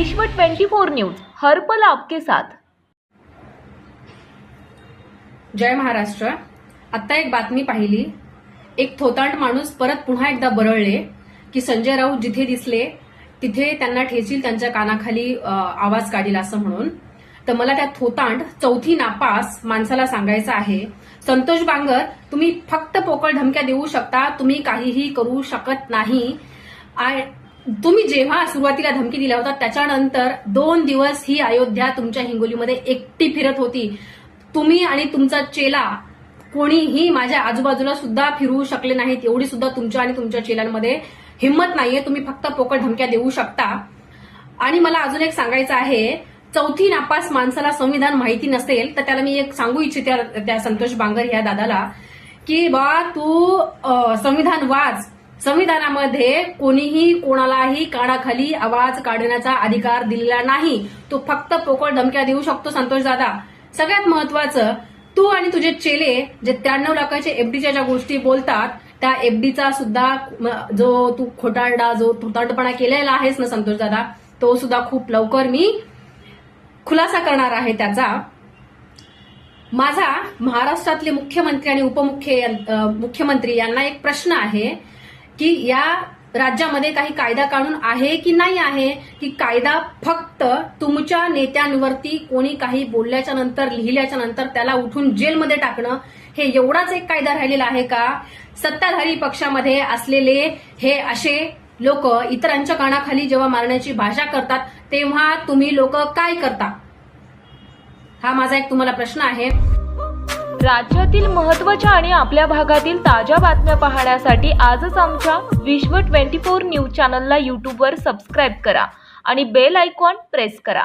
विश्व 24 न्यूज हर पल आपके साथ। जय महाराष्ट्र। आता एक बातमी पाहिली, एक थोतांड माणूस परत पुन्हा एकदा बरळले की संजय राऊत जिथे दिसले तिथे त्यांना ठेचील, त्यांच्या कानाखाली आवाज काढील असं म्हणून। तर मला त्या थोतांड चौथी नापास माणसाला सांगायचं आहे, संतोष बांगर, तुम्ही फक्त पोकळ धमक्या देऊ शकता, तुम्ही काहीही करू शकत नाही। तुम्ही जेव्हा सुरुवातीला धमकी दिल्या होता त्याच्यानंतर 2 दिवस ही अयोध्या तुमच्या हिंगोलीमध्ये एकटी फिरत होती। तुम्ही आणि तुमचा चेला कोणीही माझ्या आजूबाजूला सुद्धा फिरू शकले नाहीत, एवढी सुद्धा तुमच्या आणि तुमच्या चेलांमध्ये हिंमत नाहीये। तुम्ही फक्त पोकळ धमक्या देऊ शकता। आणि मला अजून एक सांगायचं आहे, चौथी नापास माणसाला संविधान माहिती नसेल तर त्याला मी एक सांगू इच्छिते, त्या संतोष बांगर या दादाला, की बा तू संविधान वाच। संविधानामध्ये कोणीही कोणालाही कानाखाली आवाज काढण्याचा अधिकार दिलेला नाही। तो फक्त पोकळ धमक्या देऊ शकतो संतोष दादा। सगळ्यात महत्वाचं, तू आणि तुझे चेले जे 93 लाखाचे एफडीच्या ज्या गोष्टी बोलतात, त्या एफडीचा सुद्धा जो तू थोतांडपणा केलेला आहेस ना संतोष दादा, तो सुद्धा खूप लवकर मी खुलासा करणार आहे त्याचा। माझा महाराष्ट्रातले मुख्यमंत्री आणि उपमुख्यमंत्री यांना एक प्रश्न आहे की या राज्यामध्ये काही कायदा कानून आहे की नाही आहे, की कायदा फक्त तुमच्या नेत्यांवरती कोणी काही बोलल्याच्या नंतर, लिहिल्याच्या नंतर त्याला उठून जेलमध्ये टाकणं, हे एवढाच एक कायदा राहिलेला आहे का? सत्ताधारी पक्षामध्ये असलेले हे असे लोक इतरांच्या कानाखाली जेव्हा मारण्याची भाषा करतात तेव्हा तुम्ही लोक काय करता? हा माझा एक तुम्हाला प्रश्न आहे। राज्यातील महत्त्वाच्या आणि आपल्या भागातील ताज्या बातम्या पाहण्यासाठी आजच आमच्या विश्व 24 न्यूज चॅनलला यूट्यूबवर सबस्क्राईब करा आणि बेल आयकॉन प्रेस करा।